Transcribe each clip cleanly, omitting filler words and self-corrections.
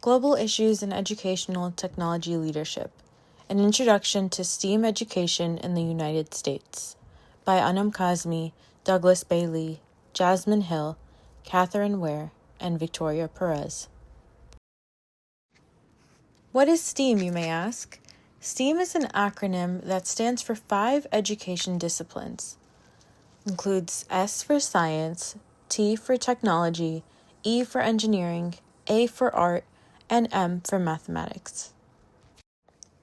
Global Issues in Educational and Technology Leadership, An Introduction to STEAM Education in the United States, by Anam Kazmi, Douglas Bailey, Jasmine Hill, Catherine Ware, and Victoria Perez. What is STEAM, you may ask? STEAM is an acronym that stands for 5 education disciplines. Includes S for science, T for technology, E for engineering, A for art, and M for mathematics.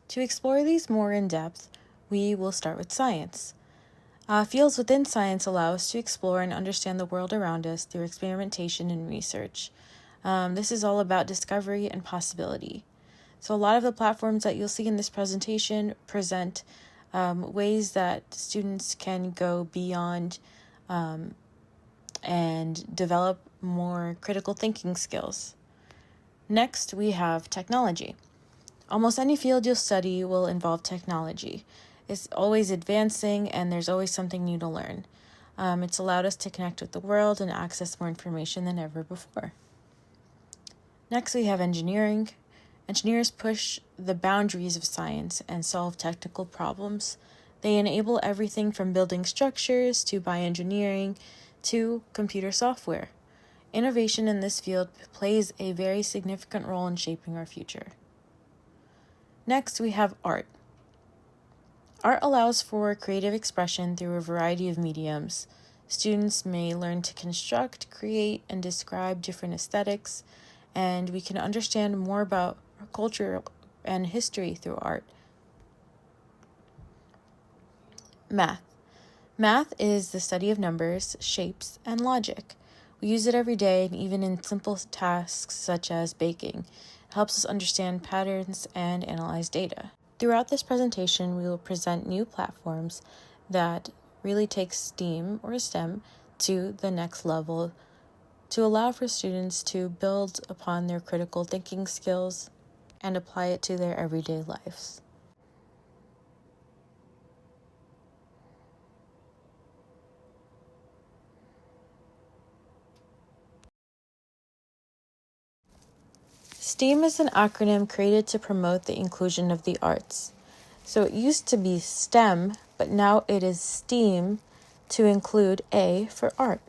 To explore these more in depth, we will start with science. Fields within science allow us to explore and understand the world around us through experimentation and research. This is all about discovery and possibility. So a lot of the platforms that you'll see in this presentation present ways that students can go beyond and develop more critical thinking skills. Next, we have technology. Almost any field you'll study will involve technology. It's always advancing and there's always something new to learn. It's allowed us to connect with the world and access more information than ever before. Next, we have engineering. Engineers push the boundaries of science and solve technical problems. They enable everything from building structures to bioengineering to computer software. Innovation in this field plays a very significant role in shaping our future. Next, we have art. Art allows for creative expression through a variety of mediums. Students may learn to construct, create, and describe different aesthetics, and we can understand more about our culture and history through art. Math. Math is the study of numbers, shapes, and logic. We use it every day, and even in simple tasks such as baking. It helps us understand patterns and analyze data. Throughout this presentation, we will present new platforms that really take STEAM or STEM to the next level to allow for students to build upon their critical thinking skills and apply it to their everyday lives. STEAM is an acronym created to promote the inclusion of the arts. So it used to be STEM, but now it is STEAM to include A for art.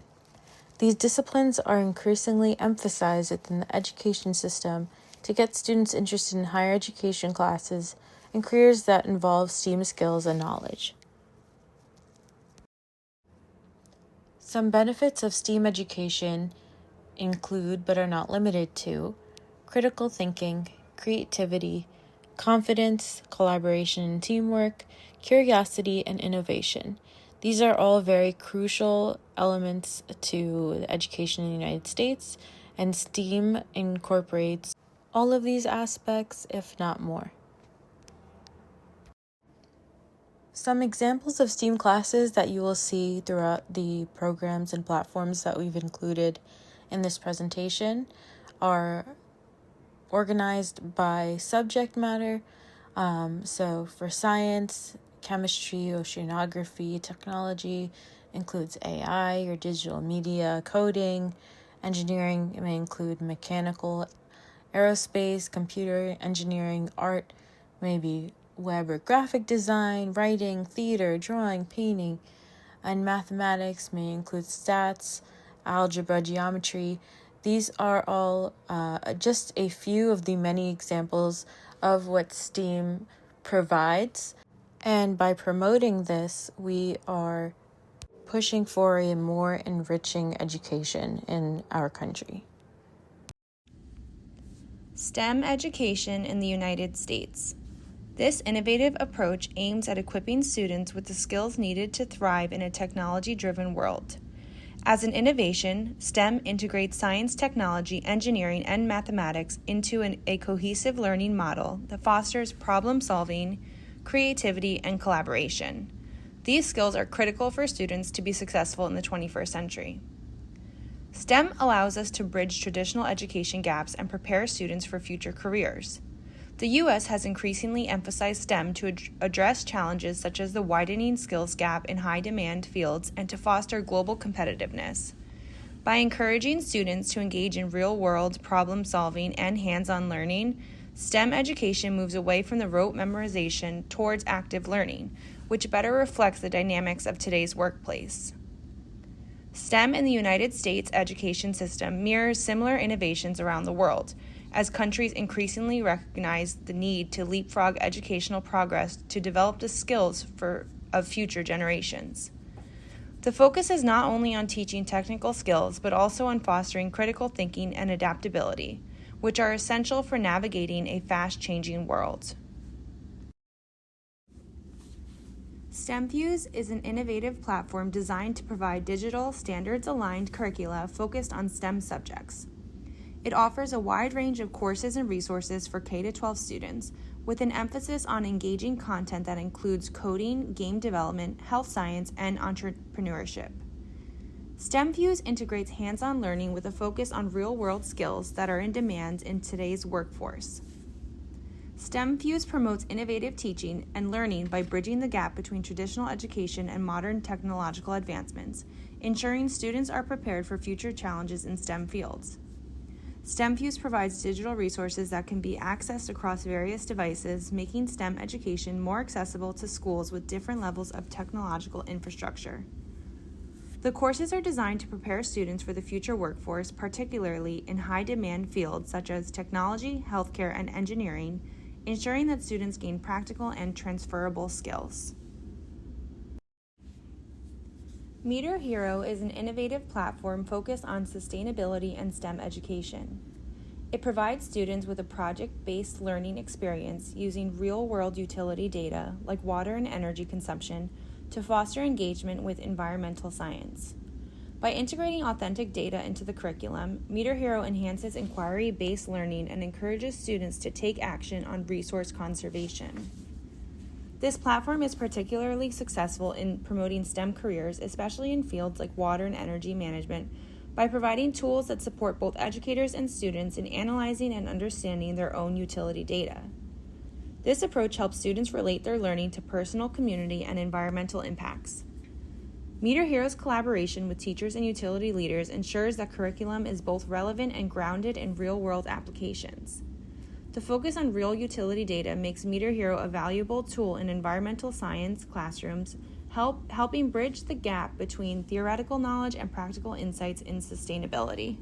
These disciplines are increasingly emphasized within the education system to get students interested in higher education classes and careers that involve STEAM skills and knowledge. Some benefits of STEAM education include, but are not limited to, critical thinking, creativity, confidence, collaboration and teamwork, curiosity, and innovation. These are all very crucial elements to education in the United States, and STEAM incorporates all of these aspects, if not more. Some examples of STEAM classes that you will see throughout the programs and platforms that we've included in this presentation are organized by subject matter. So for science, chemistry, oceanography, technology includes AI or digital media, coding. Engineering may include mechanical, aerospace, computer engineering, art, maybe web or graphic design, writing, theater, drawing, painting, and mathematics may include stats, algebra, geometry. These are all just a few of the many examples of what STEAM provides. And by promoting this, we are pushing for a more enriching education in our country. STEM education in the United States. This innovative approach aims at equipping students with the skills needed to thrive in a technology-driven world. As an innovation, STEM integrates science, technology, engineering, and mathematics into a cohesive learning model that fosters problem-solving, creativity, and collaboration. These skills are critical for students to be successful in the 21st century. STEM allows us to bridge traditional education gaps and prepare students for future careers. The U.S. has increasingly emphasized STEM to address challenges such as the widening skills gap in high-demand fields and to foster global competitiveness. By encouraging students to engage in real-world problem solving and hands-on learning, STEM education moves away from the rote memorization towards active learning, which better reflects the dynamics of today's workplace. STEM in the United States education system mirrors similar innovations around the world, as countries increasingly recognize the need to leapfrog educational progress to develop the skills of future generations. The focus is not only on teaching technical skills, but also on fostering critical thinking and adaptability, which are essential for navigating a fast-changing world. STEMFuse is an innovative platform designed to provide digital, standards-aligned curricula focused on STEM subjects. It offers a wide range of courses and resources for K-12 students, with an emphasis on engaging content that includes coding, game development, health science, and entrepreneurship. STEMFuse integrates hands-on learning with a focus on real-world skills that are in demand in today's workforce. STEMFuse promotes innovative teaching and learning by bridging the gap between traditional education and modern technological advancements, ensuring students are prepared for future challenges in STEM fields. STEMFuse provides digital resources that can be accessed across various devices, making STEM education more accessible to schools with different levels of technological infrastructure. The courses are designed to prepare students for the future workforce, particularly in high-demand fields such as technology, healthcare, and engineering, ensuring that students gain practical and transferable skills. Meter Hero is an innovative platform focused on sustainability and STEM education. It provides students with a project-based learning experience using real-world utility data like water and energy consumption to foster engagement with environmental science. By integrating authentic data into the curriculum, Meter Hero enhances inquiry-based learning and encourages students to take action on resource conservation. This platform is particularly successful in promoting STEM careers, especially in fields like water and energy management, by providing tools that support both educators and students in analyzing and understanding their own utility data. This approach helps students relate their learning to personal, community, and environmental impacts. Meter Hero's collaboration with teachers and utility leaders ensures that curriculum is both relevant and grounded in real-world applications. The focus on real utility data makes Meter Hero a valuable tool in environmental science classrooms, helping bridge the gap between theoretical knowledge and practical insights in sustainability.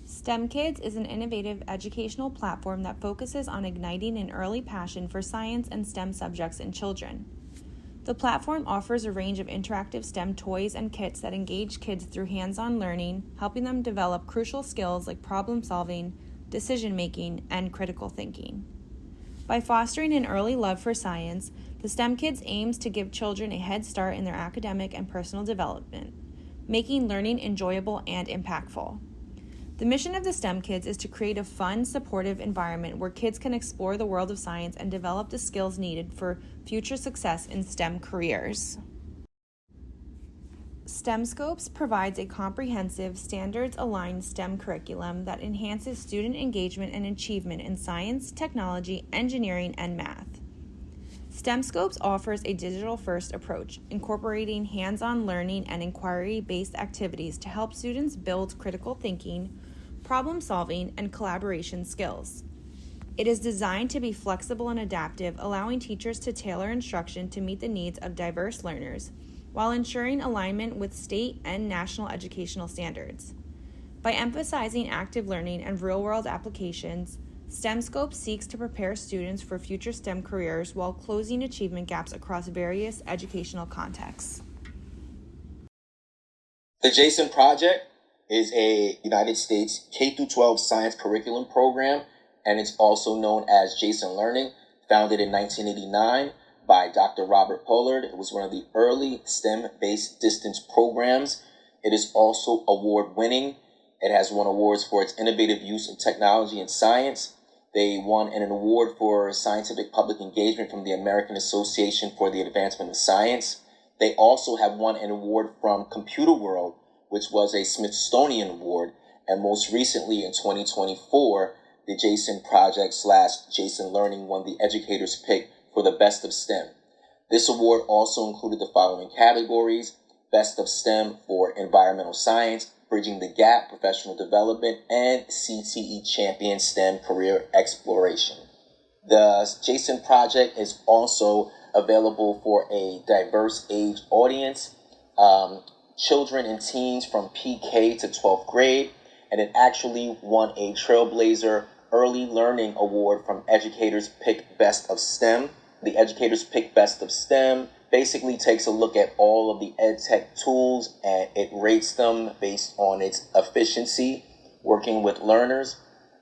STEM Kids is an innovative educational platform that focuses on igniting an early passion for science and STEM subjects in children. The platform offers a range of interactive STEM toys and kits that engage kids through hands-on learning, helping them develop crucial skills like problem solving, decision-making, and critical thinking. By fostering an early love for science, the STEM Kids aims to give children a head start in their academic and personal development, making learning enjoyable and impactful. The mission of the STEM Kids is to create a fun, supportive environment where kids can explore the world of science and develop the skills needed for future success in STEM careers. STEMscopes provides a comprehensive, standards-aligned STEM curriculum that enhances student engagement and achievement in science, technology, engineering, and math. STEMscopes offers a digital-first approach, incorporating hands-on learning and inquiry-based activities to help students build critical thinking, problem-solving, and collaboration skills. It is designed to be flexible and adaptive, allowing teachers to tailor instruction to meet the needs of diverse learners, while ensuring alignment with state and national educational standards. By emphasizing active learning and real-world applications, STEMscope seeks to prepare students for future STEM careers while closing achievement gaps across various educational contexts. The JASON Project is a United States K-12 science curriculum program, and it's also known as JASON Learning, founded in 1989 by Dr. Robert Pollard. It was one of the early STEM-based distance programs. It is also award-winning. It has won awards for its innovative use of technology and science. They won an award for scientific public engagement from the American Association for the Advancement of Science. They also have won an award from Computer World, which was a Smithsonian award. And most recently in 2024, the JASON Project / JASON Learning won the Educator's Pick for the Best of STEM. This award also included the following categories: Best of STEM for Environmental Science, Bridging the Gap, Professional Development, and CTE Champion STEM Career Exploration. The Jason Project is also available for a diverse age audience, children and teens from PK to 12th grade, and it actually won a Trailblazer Early Learning Award from Educators Pick Best of STEM. The Educators Pick Best of STEM basically takes a look at all of the ed tech tools and it rates them based on its efficiency working with learners.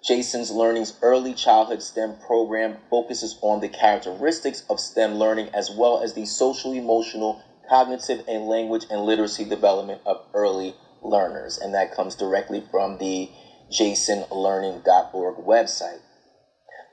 Jason's Learning's early childhood STEM program focuses on the characteristics of STEM learning as well as the social, emotional, cognitive, and language and literacy development of early learners. And that comes directly from the jasonlearning.org website.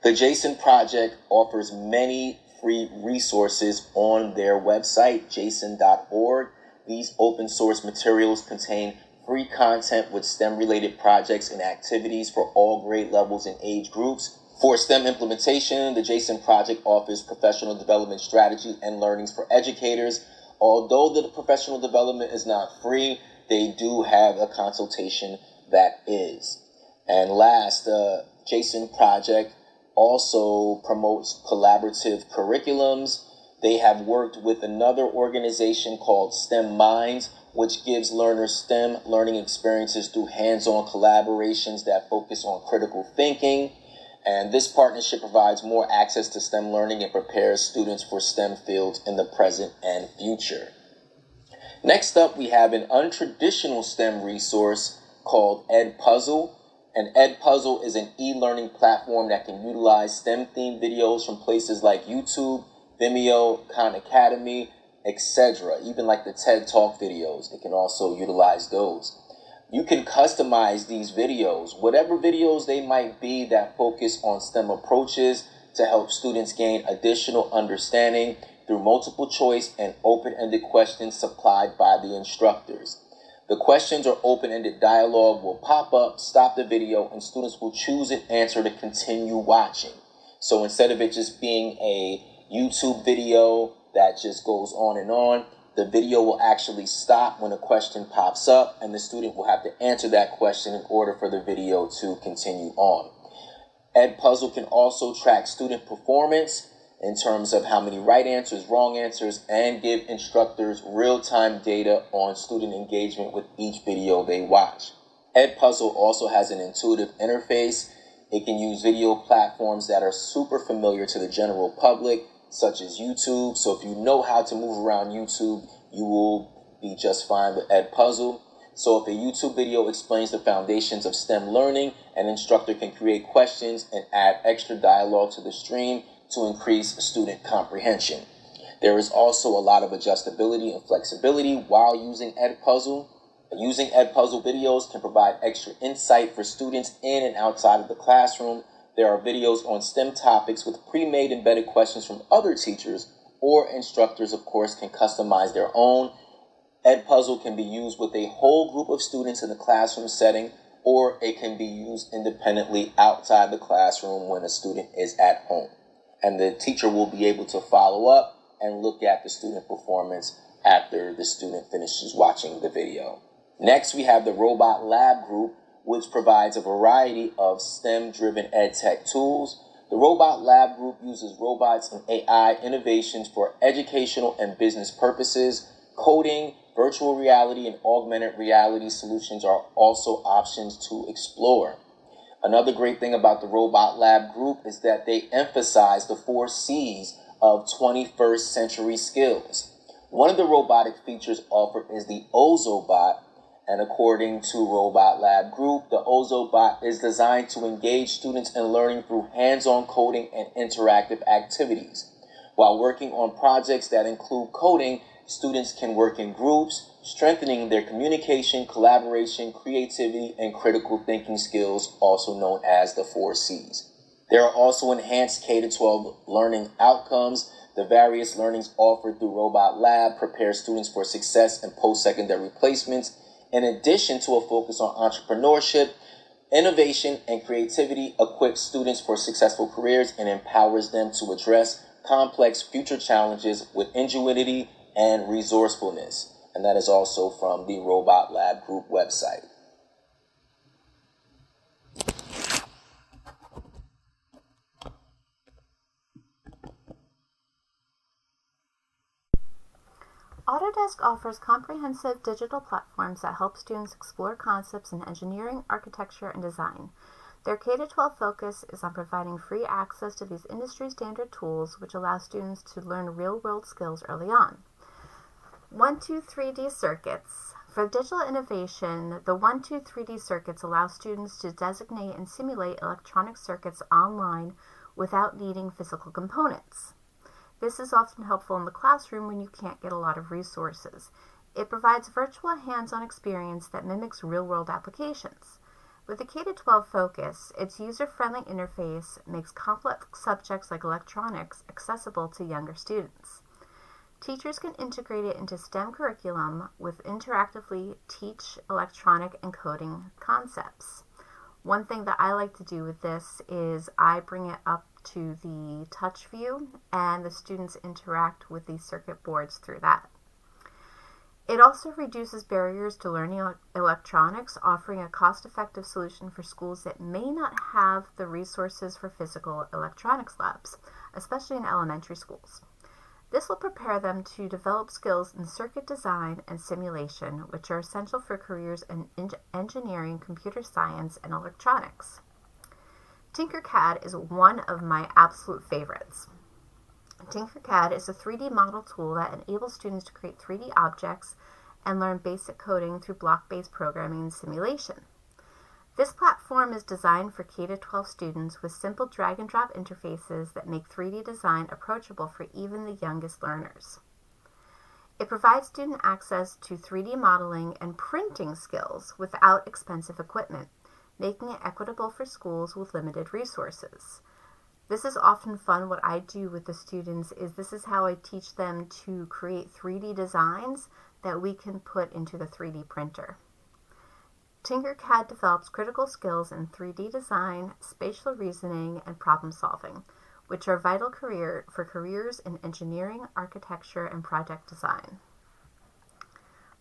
The Jason Project offers many free resources on their website, jason.org. These open source materials contain free content with STEM-related projects and activities for all grade levels and age groups. For STEM implementation, the Jason Project offers professional development strategy and learnings for educators. Although the professional development is not free, they do have a consultation that is. And last, the Jason Project also promotes collaborative curriculums. They have worked with another organization called STEM Minds, which gives learners STEM learning experiences through hands-on collaborations that focus on critical thinking. And this partnership provides more access to STEM learning and prepares students for STEM fields in the present and future. Next up, we have an untraditional STEM resource called Edpuzzle. And Edpuzzle is an e-learning platform that can utilize STEM-themed videos from places like YouTube, Vimeo, Khan Academy, etc. Even like the TED Talk videos, it can also utilize those. You can customize these videos, whatever videos they might be that focus on STEM approaches to help students gain additional understanding through multiple choice and open-ended questions supplied by the instructors. The questions or open-ended dialogue will pop up, stop the video, and students will choose an answer to continue watching. So instead of it just being a YouTube video that just goes on, the video will actually stop when a question pops up, and the student will have to answer that question in order for the video to continue on. Edpuzzle can also track student performance in terms of how many right answers, wrong answers, and give instructors real-time data on student engagement with each video they watch. Edpuzzle also has an intuitive interface. It can use video platforms that are super familiar to the general public, such as YouTube. So if you know how to move around YouTube, you will be just fine with Edpuzzle. So if a YouTube video explains the foundations of STEM learning, an instructor can create questions and add extra dialogue to the stream to increase student comprehension. There is also a lot of adjustability and flexibility while using Edpuzzle. Using Edpuzzle videos can provide extra insight for students in and outside of the classroom. There are videos on STEM topics with pre-made embedded questions from other teachers, or instructors, of course, can customize their own. Edpuzzle can be used with a whole group of students in the classroom setting, or it can be used independently outside the classroom when a student is at home. And the teacher will be able to follow up and look at the student performance after the student finishes watching the video. Next, we have the Robot Lab Group, which provides a variety of STEM-driven EdTech tools. The Robot Lab Group uses robots and AI innovations for educational and business purposes. Coding, virtual reality, and augmented reality solutions are also options to explore. Another great thing about the Robot Lab Group is that they emphasize the 4 C's of 21st century skills. One of the robotic features offered is the OzoBot, and according to Robot Lab Group, the OzoBot is designed to engage students in learning through hands-on coding and interactive activities. While working on projects that include coding, students can work in groups, strengthening their communication, collaboration, creativity, and critical thinking skills, also known as the 4 C's. There are also enhanced K-12 learning outcomes. The various learnings offered through Robot Lab prepare students for success in post-secondary placements. In addition to a focus on entrepreneurship, innovation, and creativity equips students for successful careers and empowers them to address complex future challenges with ingenuity and resourcefulness. and that is also from the Robot Lab Group website. Autodesk offers comprehensive digital platforms that help students explore concepts in engineering, architecture, and design. Their K-12 focus is on providing free access to these industry-standard tools, which allow students to learn real-world skills early on. 1-2-3D circuits. For digital innovation, the 1-2-3D circuits allow students to designate and simulate electronic circuits online without needing physical components. This is often helpful in the classroom when you can't get a lot of resources. It provides virtual hands-on experience that mimics real-world applications. With the K-12 focus, its user-friendly interface makes complex subjects like electronics accessible to younger students. Teachers can integrate it into STEM curriculum with interactively teach electronic and coding concepts. One thing that I like to do with this is I bring it up to the touch view and the students interact with these circuit boards through that. It also reduces barriers to learning electronics, offering a cost-effective solution for schools that may not have the resources for physical electronics labs, especially in elementary schools. This will prepare them to develop skills in circuit design and simulation, which are essential for careers in engineering, computer science, and electronics. Tinkercad is one of my absolute favorites. Tinkercad is a 3D model tool that enables students to create 3D objects and learn basic coding through block-based programming and simulation. This platform is designed for K-12 students with simple drag-and-drop interfaces that make 3D design approachable for even the youngest learners. It provides student access to 3D modeling and printing skills without expensive equipment, making it equitable for schools with limited resources. This is often fun. What I do with the students is this is how I teach them to create 3D designs that we can put into the 3D printer. Tinkercad develops critical skills in 3D design, spatial reasoning, and problem solving, which are vital for careers in engineering, architecture, and project design.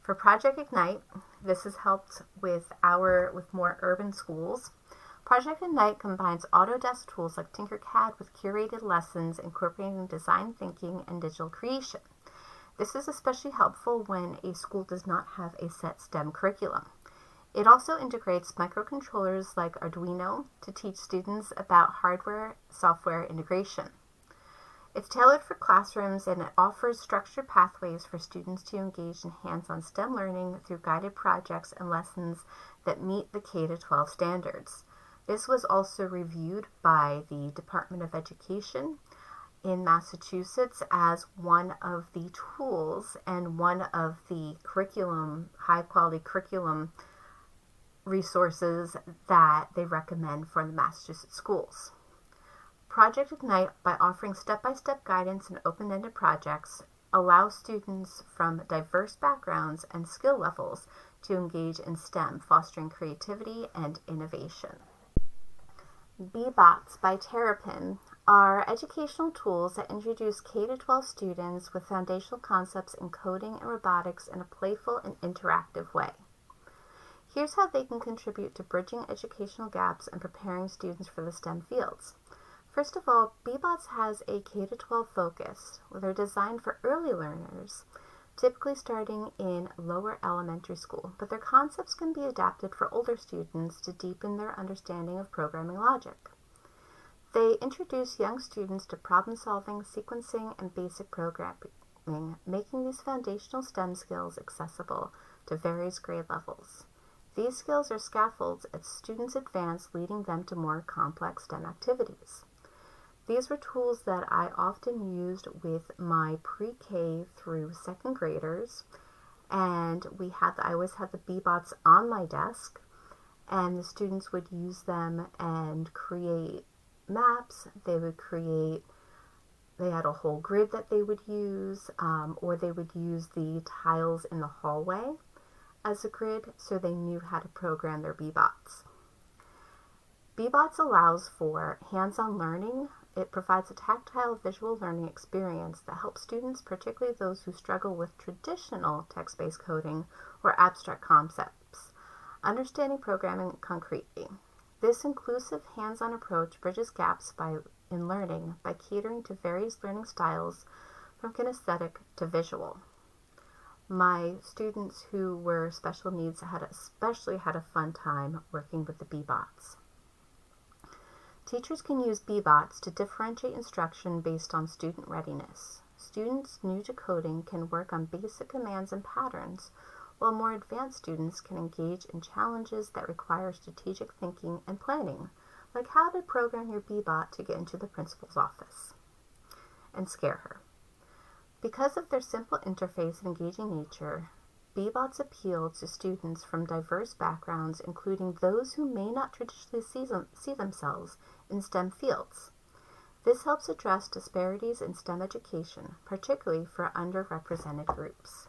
For Project Ignite, this has helped with more urban schools. Project Ignite combines Autodesk tools like Tinkercad with curated lessons incorporating design thinking and digital creation. This is especially helpful when a school does not have a set STEM curriculum. It also integrates microcontrollers like Arduino to teach students about hardware-software integration. It's tailored for classrooms and it offers structured pathways for students to engage in hands-on STEM learning through guided projects and lessons that meet the K-12 standards. This was also reviewed by the Department of Education in Massachusetts as one of the tools and one of the high-quality curriculum resources that they recommend for the Massachusetts schools. Project Ignite, by offering step-by-step guidance and open-ended projects, allows students from diverse backgrounds and skill levels to engage in STEM, fostering creativity and innovation. BBots by Terrapin are educational tools that introduce K-12 students with foundational concepts in coding and robotics in a playful and interactive way. Here's how they can contribute to bridging educational gaps and preparing students for the STEM fields. First of all, BBots has a K-12 focus, where they're designed for early learners, typically starting in lower elementary school, but their concepts can be adapted for older students to deepen their understanding of programming logic. They introduce young students to problem-solving, sequencing, and basic programming, making these foundational STEM skills accessible to various grade levels. These skills are scaffolds as students advance, leading them to more complex STEM activities. These were tools that I often used with my pre-K through second graders, and I always had the BBots on my desk, and the students would use them and create maps. They had a whole grid that they would use, or they would use the tiles in the hallway as a grid, so they knew how to program their BBots. BBots allows for hands-on learning. It provides a tactile visual learning experience that helps students, particularly those who struggle with traditional text-based coding or abstract concepts, understanding programming concretely. This inclusive, hands-on approach bridges gaps in learning by catering to various learning styles from kinesthetic to visual. My students who were special needs especially had a fun time working with the BBOTs. Teachers can use BBOTs to differentiate instruction based on student readiness. Students new to coding can work on basic commands and patterns, while more advanced students can engage in challenges that require strategic thinking and planning, like how to program your BBOT to get into the principal's office and scare her. Because of their simple interface and engaging nature, BBOTs appeal to students from diverse backgrounds, including those who may not traditionally see themselves in STEM fields. This helps address disparities in STEM education, particularly for underrepresented groups.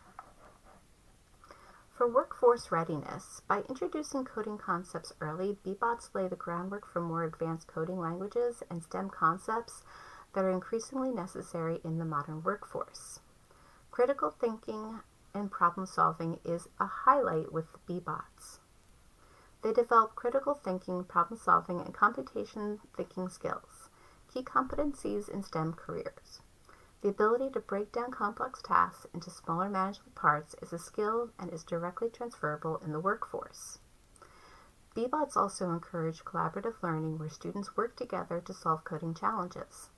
For workforce readiness, by introducing coding concepts early, BBOTs lay the groundwork for more advanced coding languages and STEM concepts that are increasingly necessary in the modern workforce. Critical thinking and problem solving is a highlight with BBOTs. They develop critical thinking, problem solving, and computation thinking skills, key competencies in STEM careers. The ability to break down complex tasks into smaller manageable parts is a skill and is directly transferable in the workforce. BBOTs also encourage collaborative learning where students work together to solve coding challenges.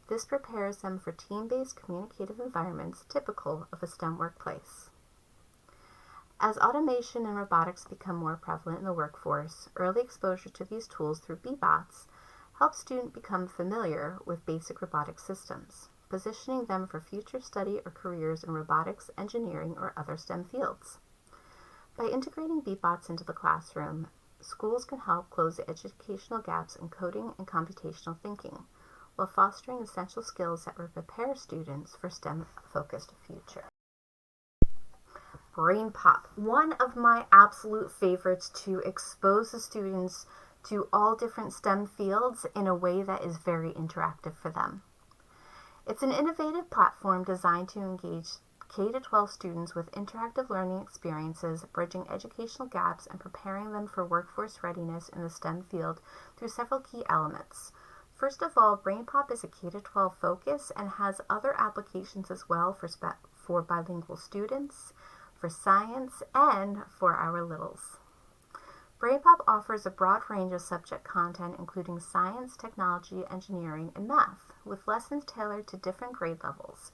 This prepares them for team-based communicative environments typical of a STEM workplace. As automation and robotics become more prevalent in the workforce, early exposure to these tools through BBOTs helps students become familiar with basic robotic systems, positioning them for future study or careers in robotics, engineering, or other STEM fields. By integrating BBOTs into the classroom, schools can help close the educational gaps in coding and computational thinking, while fostering essential skills that will prepare students for STEM-focused future. BrainPop, one of my absolute favorites to expose the students to all different STEM fields in a way that is very interactive for them. It's an innovative platform designed to engage K-12 students with interactive learning experiences, bridging educational gaps and preparing them for workforce readiness in the STEM field through several key elements. First of all, BrainPop is a K-12 focus and has other applications as well for bilingual students, for science, and for our littles. BrainPop offers a broad range of subject content including science, technology, engineering, and math, with lessons tailored to different grade levels.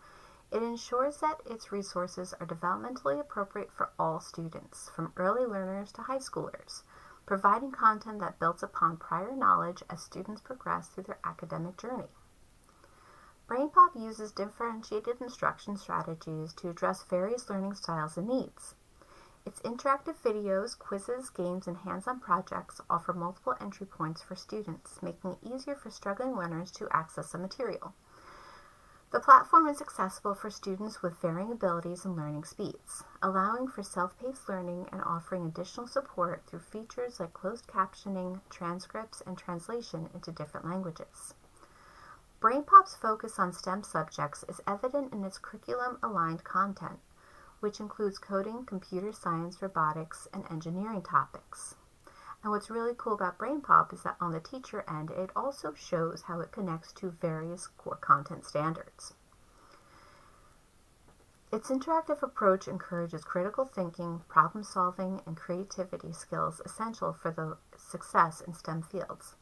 It ensures that its resources are developmentally appropriate for all students, from early learners to high schoolers, providing content that builds upon prior knowledge as students progress through their academic journey. BrainPop uses differentiated instruction strategies to address various learning styles and needs. Its interactive videos, quizzes, games, and hands-on projects offer multiple entry points for students, making it easier for struggling learners to access the material. The platform is accessible for students with varying abilities and learning speeds, allowing for self-paced learning and offering additional support through features like closed captioning, transcripts, and translation into different languages. BrainPop's focus on STEM subjects is evident in its curriculum-aligned content, which includes coding, computer science, robotics, and engineering topics. And what's really cool about BrainPop is that on the teacher end, it also shows how it connects to various core content standards. Its interactive approach encourages critical thinking, problem solving, and creativity skills essential for the success in STEM fields.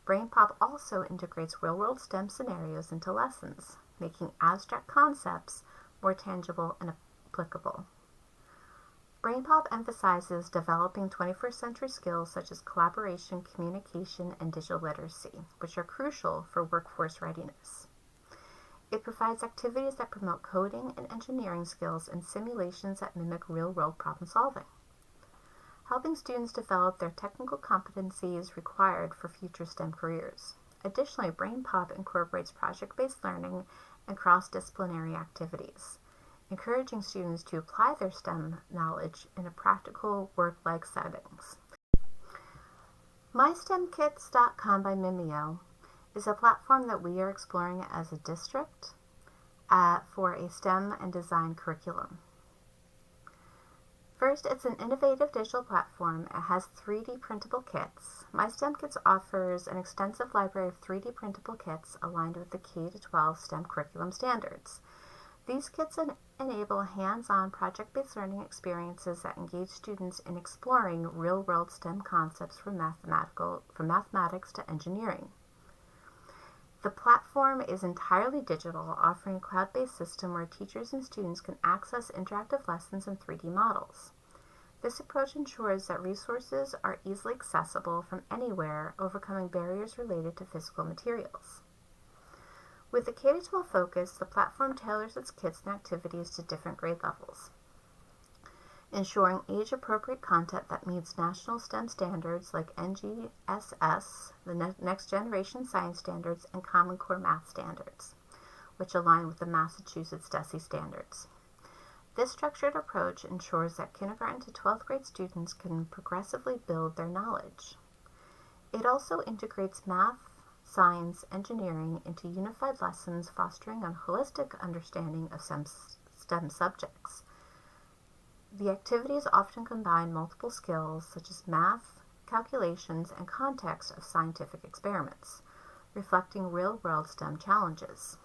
BrainPop also integrates real-world STEM scenarios into lessons, making abstract concepts more tangible and applicable. BrainPop emphasizes developing 21st century skills such as collaboration, communication, and digital literacy, which are crucial for workforce readiness. It provides activities that promote coding and engineering skills and simulations that mimic real-world problem solving, helping students develop their technical competencies required for future STEM careers. Additionally, BrainPop incorporates project-based learning and cross-disciplinary activities, encouraging students to apply their STEM knowledge in a practical work-like settings. MySTEMKits.com by Mimeo is a platform that we are exploring as a district for a STEM and design curriculum. First, it's an innovative digital platform. It has 3D printable kits. MyStemKits offers an extensive library of 3D printable kits aligned with the K-12 STEM curriculum standards. These kits enable hands-on project-based learning experiences that engage students in exploring real-world STEM concepts from mathematics to engineering. The platform is entirely digital, offering a cloud-based system where teachers and students can access interactive lessons and 3D models. This approach ensures that resources are easily accessible from anywhere, overcoming barriers related to physical materials. With the K-12 focus, the platform tailors its kits and activities to different grade levels, ensuring age-appropriate content that meets national STEM standards like NGSS, the Next Generation Science Standards, and Common Core Math Standards, which align with the Massachusetts DESE standards. This structured approach ensures that kindergarten to 12th grade students can progressively build their knowledge. It also integrates math, science, engineering into unified lessons, fostering a holistic understanding of STEM subjects. The activities often combine multiple skills such as math, calculations, and context of scientific experiments, reflecting real-world STEM challenges.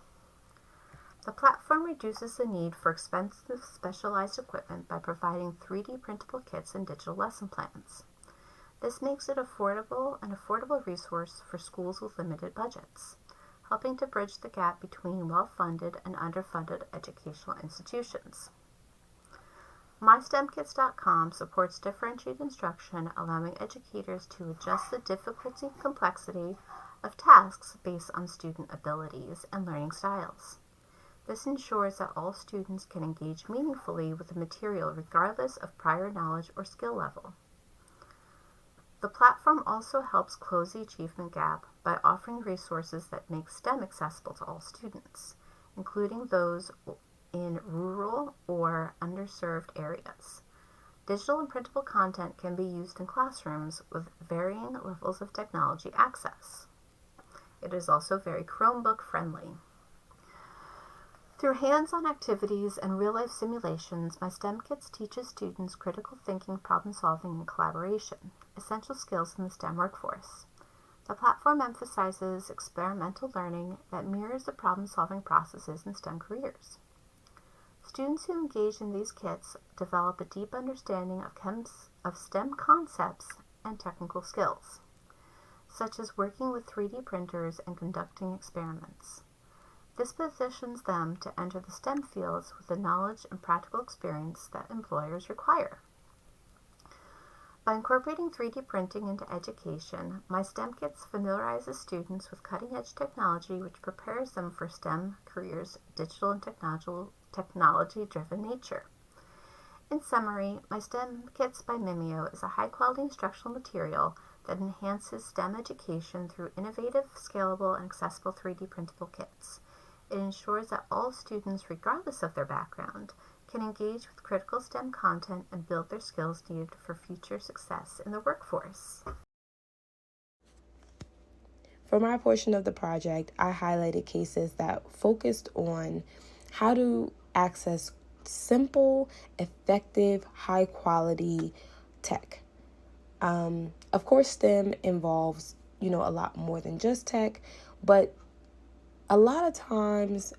The platform reduces the need for expensive specialized equipment by providing 3D printable kits and digital lesson plans. This makes it an affordable resource for schools with limited budgets, helping to bridge the gap between well-funded and underfunded educational institutions. MyStemKits.com supports differentiated instruction, allowing educators to adjust the difficulty and complexity of tasks based on student abilities and learning styles. This ensures that all students can engage meaningfully with the material regardless of prior knowledge or skill level. The platform also helps close the achievement gap by offering resources that make STEM accessible to all students, including those in rural or underserved areas. Digital and printable content can be used in classrooms with varying levels of technology access. It is also very Chromebook friendly. Through hands-on activities and real-life simulations, MyStemKits teaches students critical thinking, problem-solving, and collaboration, essential skills in the STEM workforce. The platform emphasizes experimental learning that mirrors the problem-solving processes in STEM careers. Students who engage in these kits develop a deep understanding of STEM concepts and technical skills, such as working with 3D printers and conducting experiments. This positions them to enter the STEM fields with the knowledge and practical experience that employers require. By incorporating 3D printing into education, MyStemKits familiarizes students with cutting-edge technology which prepares them for STEM careers' digital and technology-driven nature. In summary, MyStemKits by Mimio is a high-quality instructional material that enhances STEM education through innovative, scalable, and accessible 3D printable kits. It ensures that all students, regardless of their background, can engage with critical STEM content and build their skills needed for future success in the workforce. For my portion of the project, I highlighted cases that focused on how to access simple, effective, high-quality tech. Of course, STEM involves, a lot more than just tech, but a lot of times,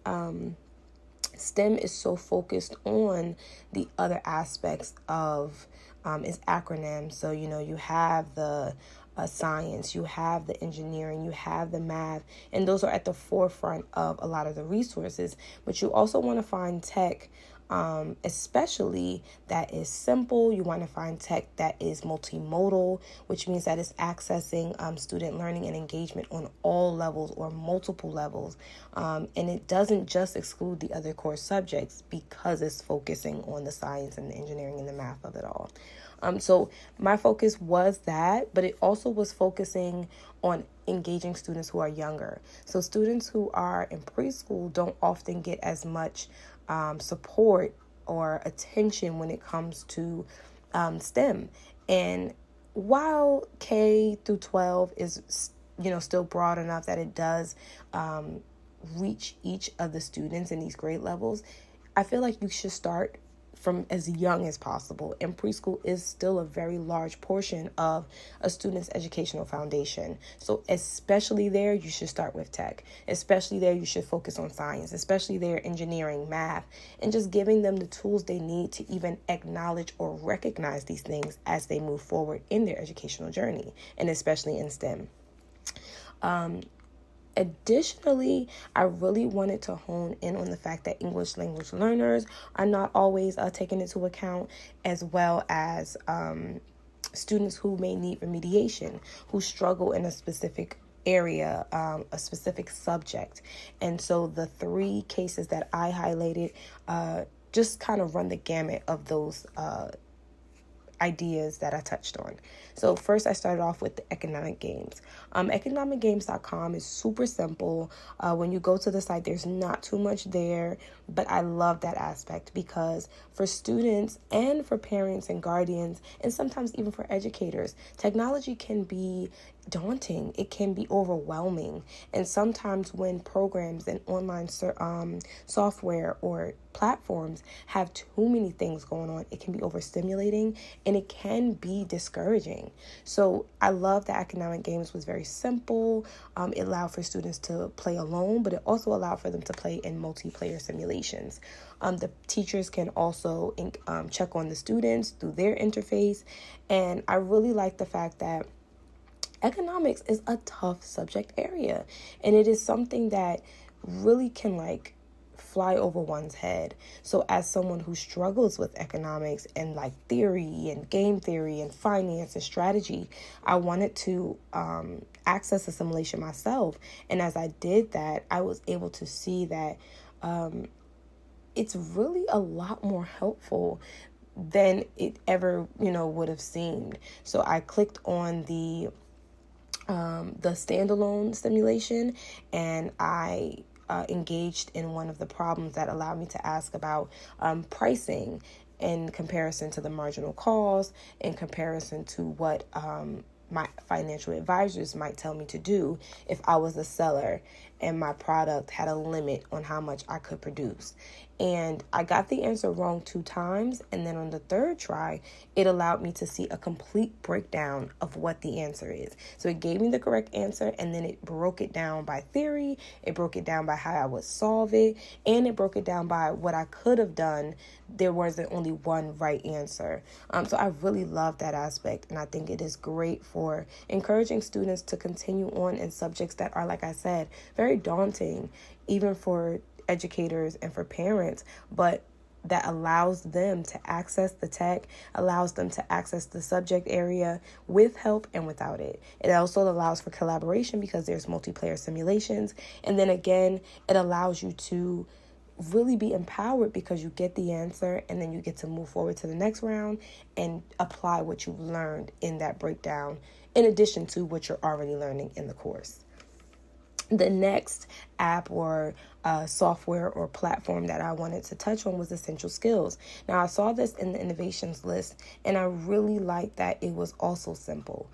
STEM is so focused on the other aspects of its acronyms. So, you have the science, you have the engineering, you have the math, and those are at the forefront of a lot of the resources. But you also want to find tech, especially that is simple. You want to find tech that is multimodal, which means that it's accessing student learning and engagement on all levels or multiple levels. And it doesn't just exclude the other core subjects because it's focusing on the science and the engineering and the math of it all. So my focus was that, but it also was focusing on engaging students who are younger. So students who are in preschool don't often get as much support or attention when it comes to STEM. And while K through 12 is still broad enough that it does reach each of the students in these grade levels, I feel like you should start from as young as possible. And preschool is still a very large portion of a student's educational foundation. So especially there, you should start with tech. Especially there, you should focus on science. Especially there, engineering, math, and just giving them the tools they need to even acknowledge or recognize these things as they move forward in their educational journey, and especially in STEM. Additionally, I really wanted to hone in on the fact that English language learners are not always taken into account, as well as students who may need remediation, who struggle in a specific area, a specific subject. And so the 3 cases that I highlighted just kind of run the gamut of those ideas that I touched on. So first, I started off with the economic games. Economicgames.com is super simple. When you go to the site, there's not too much there, but I love that aspect because for students and for parents and guardians, and sometimes even for educators, technology can be daunting. It can be overwhelming. And sometimes when programs and online software or platforms have too many things going on, it can be overstimulating and it can be discouraging. So I love that Economic Games was very simple. It allowed for students to play alone, but it also allowed for them to play in multiplayer simulations. The teachers can also check on the students through their interface. And I really like the fact that economics is a tough subject area, and it is something that really can fly over one's head. So as someone who struggles with economics and theory and game theory and finance and strategy, I wanted to access the simulation myself. And as I did that, I was able to see that it's really a lot more helpful than it ever, would have seemed. So I clicked on the standalone simulation, and I engaged in one of the problems that allowed me to ask about pricing in comparison to the marginal cost, in comparison to what my financial advisors might tell me to do if I was a seller and my product had a limit on how much I could produce. And I got the answer wrong 2 times. And then on the 3rd try, it allowed me to see a complete breakdown of what the answer is. So it gave me the correct answer, and then it broke it down by theory. It broke it down by how I would solve it. And it broke it down by what I could have done. There wasn't only one right answer. So I really love that aspect. And I think it is great for encouraging students to continue on in subjects that are, like I said, very daunting, even for educators and for parents, but that allows them to access the tech, allows them to access the subject area with help and without it. It also allows for collaboration because there's multiplayer simulations. And then again, it allows you to really be empowered because you get the answer and then you get to move forward to the next round and apply what you've learned in that breakdown in addition to what you're already learning in the course. The next app or software or platform that I wanted to touch on was Essential Skills. Now, I saw this in the innovations list, and I really liked that it was also simple.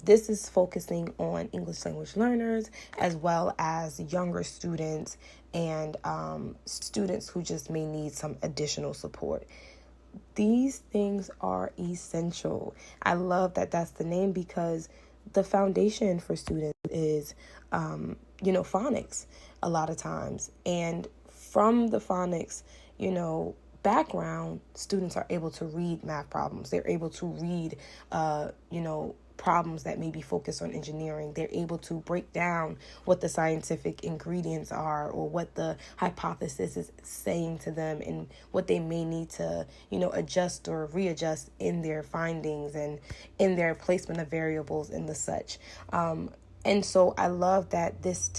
This is focusing on English language learners as well as younger students and students who just may need some additional support. These things are essential. I love that that's the name because the foundation for students is, phonics a lot of times. And from the phonics, background, students are able to read math problems. They're able to read, problems that may be focused on engineering. They're able to break down what the scientific ingredients are or what the hypothesis is saying to them and what they may need to, adjust or readjust in their findings and in their placement of variables and the such. And so I love that this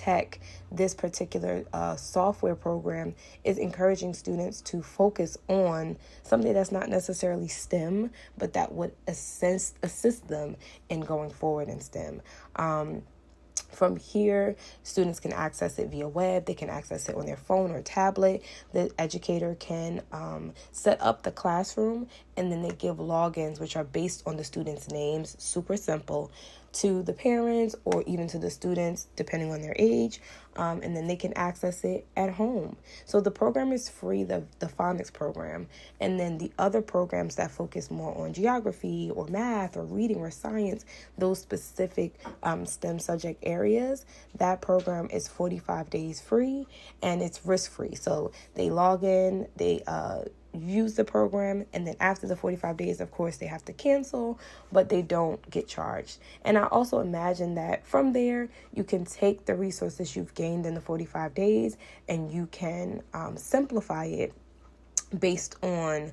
particular software program is encouraging students to focus on something that's not necessarily STEM, but that would assist them in going forward in STEM. From here, students can access it via web. They can access it on their phone or tablet. The educator can set up the classroom and then they give logins, which are based on the students' names, super simple, to the parents or even to the students, depending on their age, and then they can access it at home. So the program is free, the phonics program, and then the other programs that focus more on geography or math or reading or science, those specific STEM subject areas, that program is 45 days free and it's risk-free. So they log in, they use the program, and then after the 45 days, of course, they have to cancel, but they don't get charged. And I also imagine that from there, you can take the resources you've gained in the 45 days and you can simplify it based on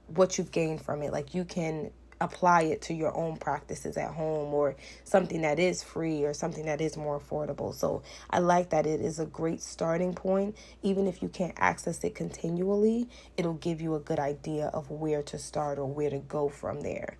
what you've gained from it. Like, you can apply it to your own practices at home, or something that is free or something that is more affordable. So I like that it is a great starting point. Even if you can't access it continually, it'll give you a good idea of where to start or where to go from there.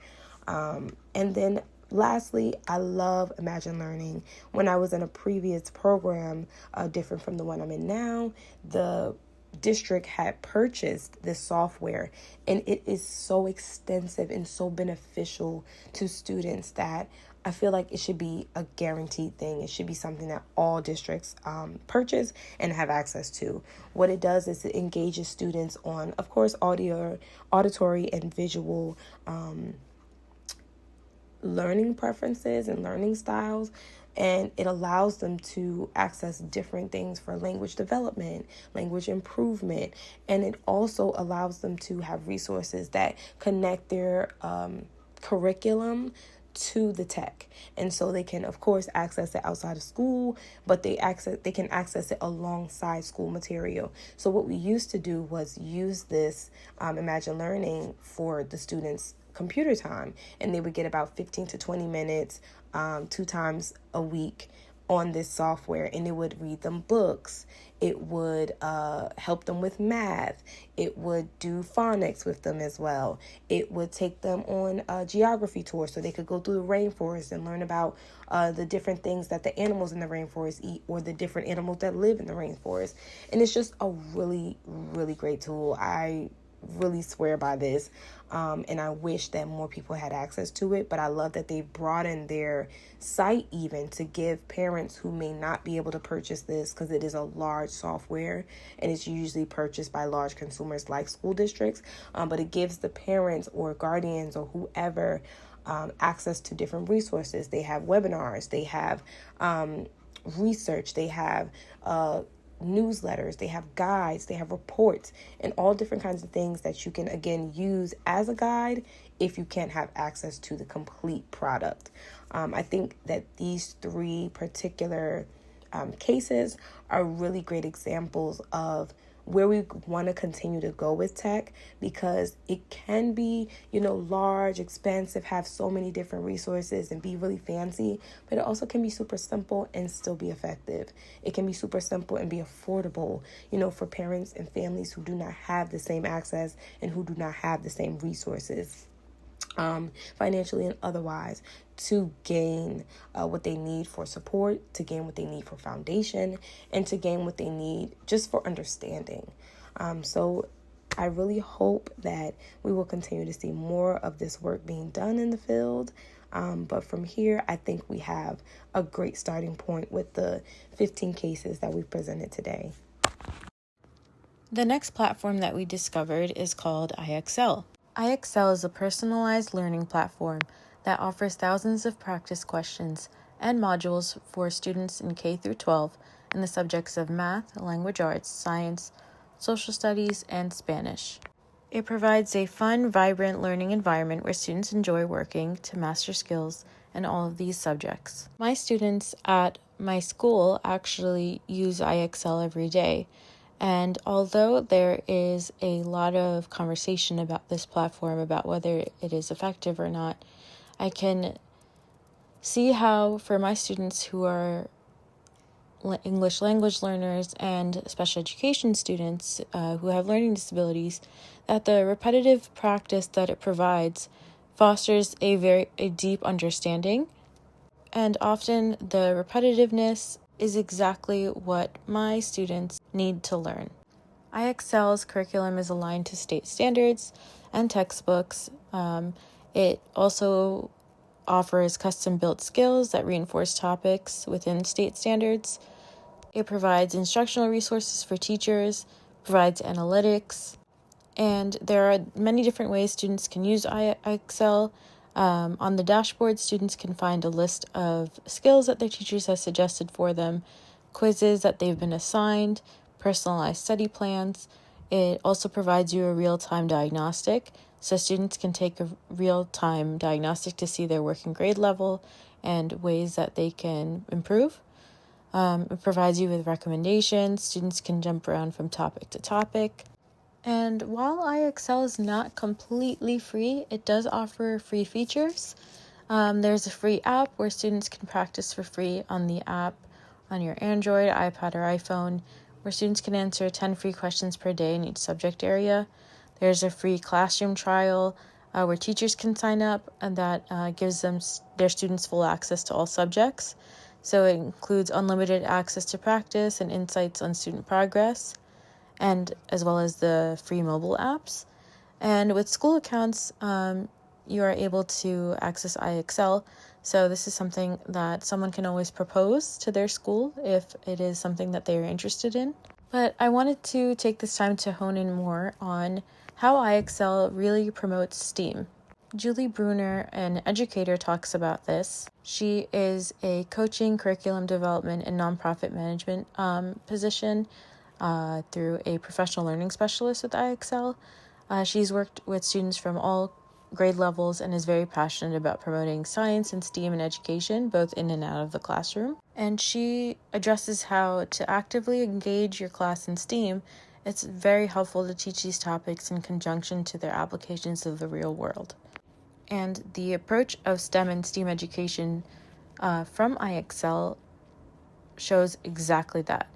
And then lastly, I love Imagine Learning. When I was in a previous program, different from the one I'm in now, the district had purchased this software, and it is so extensive and so beneficial to students that I feel like it should be a guaranteed thing. It should be something that all districts purchase and have access to. What it does is it engages students on, of course, auditory and visual learning preferences and learning styles, and it allows them to access different things for language development, language improvement, and it also allows them to have resources that connect their curriculum to the tech. And so they can, of course, access it outside of school, but they can access it alongside school material. So what we used to do was use this Imagine Learning for the students' computer time, and they would get about 15 to 20 minutes 2 times a week on this software, and it would read them books, it would help them with math, it would do phonics with them as well, it would take them on a geography tour so they could go through the rainforest and learn about the different things that the animals in the rainforest eat, or the different animals that live in the rainforest. And it's just a really, really great tool. I really swear by this, and I wish that more people had access to it. But I love that they broadened their site even to give parents who may not be able to purchase this, because it is a large software and it's usually purchased by large consumers like school districts, but it gives the parents or guardians or whoever access to different resources. They have webinars, they have research, they have newsletters, they have guides, they have reports, and all different kinds of things that you can, again, use as a guide if you can't have access to the complete product. I think that these 3 particular cases are really great examples of where we want to continue to go with tech, because it can be, large, expansive, have so many different resources and be really fancy, but it also can be super simple and still be effective. It can be super simple and be affordable, for parents and families who do not have the same access and who do not have the same resources, financially and otherwise, to gain what they need for support, to gain what they need for foundation, and to gain what they need just for understanding. So I really hope that we will continue to see more of this work being done in the field. But from here, I think we have a great starting point with the 15 cases that we've presented today. The next platform that we discovered is called IXL. IXL is a personalized learning platform that offers thousands of practice questions and modules for students in K through 12 in the subjects of math, language arts, science, social studies, and Spanish. It provides a fun, vibrant learning environment where students enjoy working to master skills in all of these subjects. My students at my school actually use IXL every day. And although there is a lot of conversation about this platform, about whether it is effective or not, I can see how for my students who are English language learners and special education students who have learning disabilities, that the repetitive practice that it provides fosters a deep understanding. And often the repetitiveness is exactly what my students need to learn. IXL's curriculum is aligned to state standards and textbooks. It also offers custom-built skills that reinforce topics within state standards. It provides instructional resources for teachers, provides analytics, and there are many different ways students can use IXL. On the dashboard, students can find a list of skills that their teachers have suggested for them, quizzes that they've been assigned, personalized study plans. It also provides you a real-time diagnostic, so students can take a real-time diagnostic to see their working grade level and ways that they can improve. It provides you with recommendations. Students can jump around from topic to topic. And while IXL is not completely free, it does offer free features. There's a free app where students can practice for free on the app on your Android, iPad, or iPhone, where students can answer 10 free questions per day in each subject area. There's a free classroom trial where teachers can sign up, and that gives them their students full access to all subjects. So it includes unlimited access to practice and insights on student progress, and as well as the free mobile apps. And with school accounts, you are able to access IXL. So this is something that someone can always propose to their school if it is something that they are interested in. But I wanted to take this time to hone in more on how IXL really promotes STEAM. Julie Bruner, an educator, talks about this. She is a coaching, curriculum development, and nonprofit management position through a professional learning specialist with IXL. She's worked with students from all grade levels and is very passionate about promoting science and STEAM in education, both in and out of the classroom. And she addresses how to actively engage your class in STEAM. It's very helpful to teach these topics in conjunction to their applications of the real world. And the approach of STEM and STEAM education from IXL shows exactly that.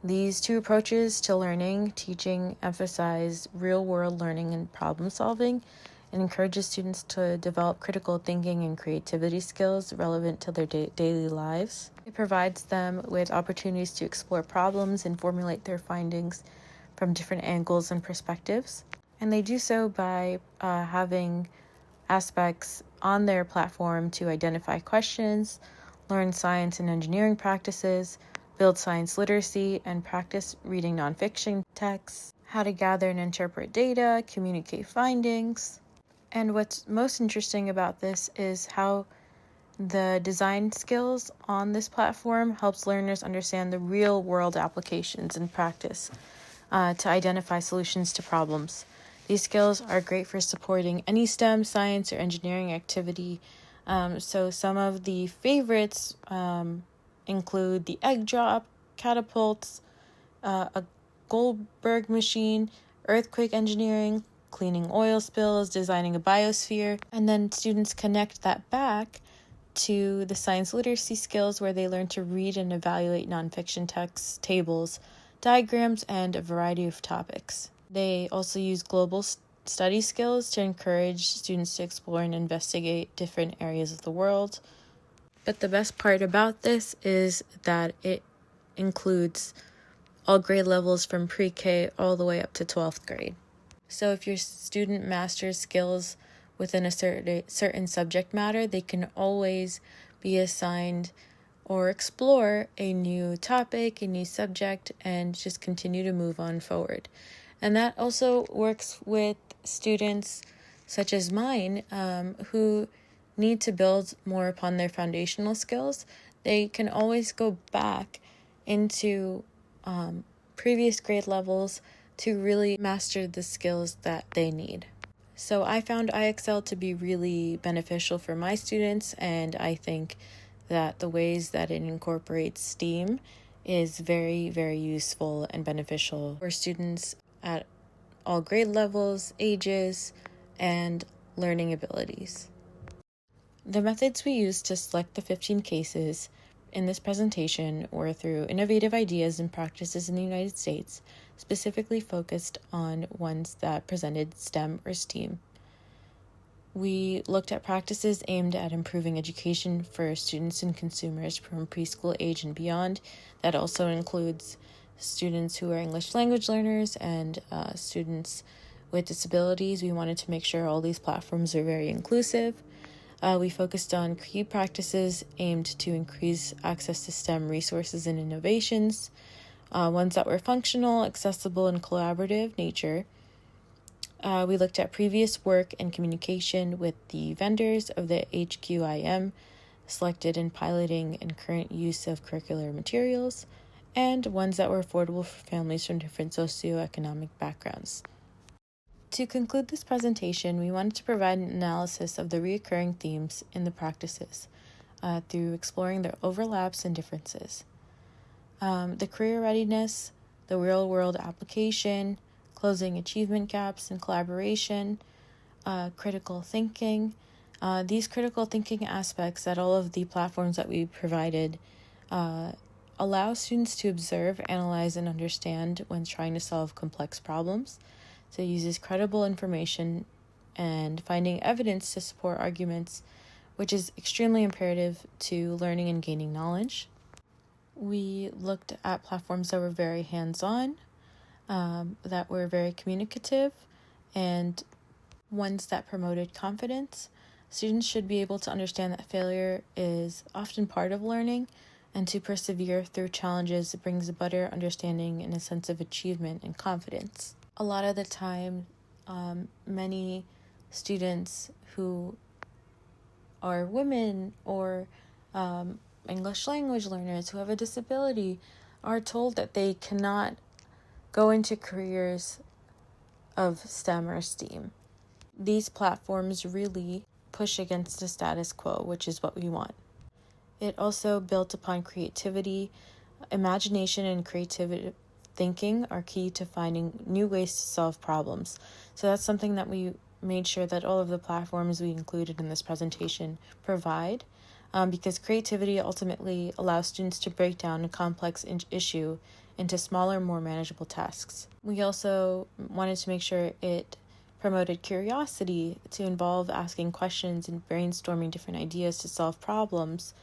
These two approaches to learning, teaching, emphasize real-world learning and problem-solving, and encourages students to develop critical thinking and creativity skills relevant to their daily lives. It provides them with opportunities to explore problems and formulate their findings from different angles and perspectives. And they do so by having aspects on their platform to identify questions, learn science and engineering practices, build science literacy, and practice reading nonfiction texts, how to gather and interpret data, communicate findings. And what's most interesting about this is how the design skills on this platform helps learners understand the real-world applications in practice to identify solutions to problems. These skills are great for supporting any STEM, science, or engineering activity. So some of the favorites include the egg drop, catapults, a Goldberg machine, earthquake engineering, cleaning oil spills, designing a biosphere, and then students connect that back to the science literacy skills where they learn to read and evaluate nonfiction texts, tables, diagrams, and a variety of topics. They also use global study skills to encourage students to explore and investigate different areas of the world. But the best part about this is that it includes all grade levels from pre-K all the way up to 12th grade. So if your student masters skills within a certain subject matter, they can always be assigned or explore a new topic, a new subject, and just continue to move on forward. And that also works with students such as mine who need to build more upon their foundational skills. They can always go back into previous grade levels to really master the skills that they need. So I found IXL to be really beneficial for my students, and I think that the ways that it incorporates STEAM is very, very useful and beneficial for students at all grade levels, ages, and learning abilities. The methods we used to select the 15 cases in this presentation were through innovative ideas and practices in the United States, specifically focused on ones that presented STEM or STEAM. We looked at practices aimed at improving education for students and consumers from preschool age and beyond. That also includes students who are English language learners and students with disabilities. We wanted to make sure all these platforms are very inclusive. We focused on key practices aimed to increase access to STEM resources and innovations, ones that were functional, accessible, and collaborative nature. We looked at previous work and communication with the vendors of the HQIM selected in piloting and current use of curricular materials, and ones that were affordable for families from different socioeconomic backgrounds. To conclude this presentation, we wanted to provide an analysis of the recurring themes in the practices through exploring their overlaps and differences. The career readiness, the real-world application, closing achievement gaps and collaboration, critical thinking. These critical thinking aspects that all of the platforms that we provided allow students to observe, analyze, and understand when trying to solve complex problems. So it uses credible information and finding evidence to support arguments, which is extremely imperative to learning and gaining knowledge. We looked at platforms that were very hands-on, that were very communicative, and ones that promoted confidence. Students should be able to understand that failure is often part of learning, and to persevere through challenges brings a better understanding and a sense of achievement and confidence. A lot of the time, many students who are women or English language learners who have a disability are told that they cannot go into careers of STEM or STEAM. These platforms really push against the status quo, which is what we want. It also built upon creativity. Imagination and creativity thinking are key to finding new ways to solve problems. So that's something that we made sure that all of the platforms we included in this presentation provide, because creativity ultimately allows students to break down a complex issue into smaller, more manageable tasks. We also wanted to make sure it promoted curiosity to involve asking questions and brainstorming different ideas to solve problems,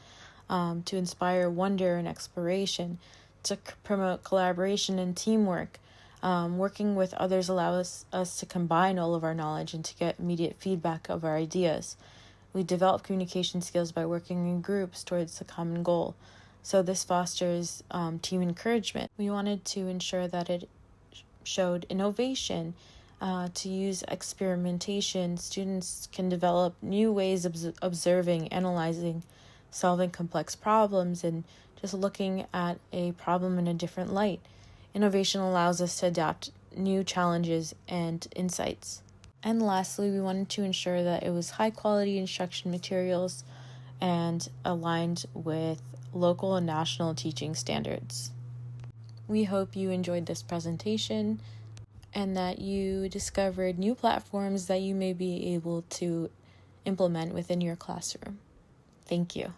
to inspire wonder and exploration, to promote collaboration and teamwork. Working with others allows us to combine all of our knowledge and to get immediate feedback of our ideas. We develop communication skills by working in groups towards a common goal. So this fosters team encouragement. We wanted to ensure that it showed innovation, to use experimentation. Students can develop new ways of observing, analyzing, solving complex problems, and just looking at a problem in a different light. Innovation allows us to adapt new challenges and insights. And lastly, we wanted to ensure that it was high quality instruction materials and aligned with local and national teaching standards. We hope you enjoyed this presentation and that you discovered new platforms that you may be able to implement within your classroom. Thank you.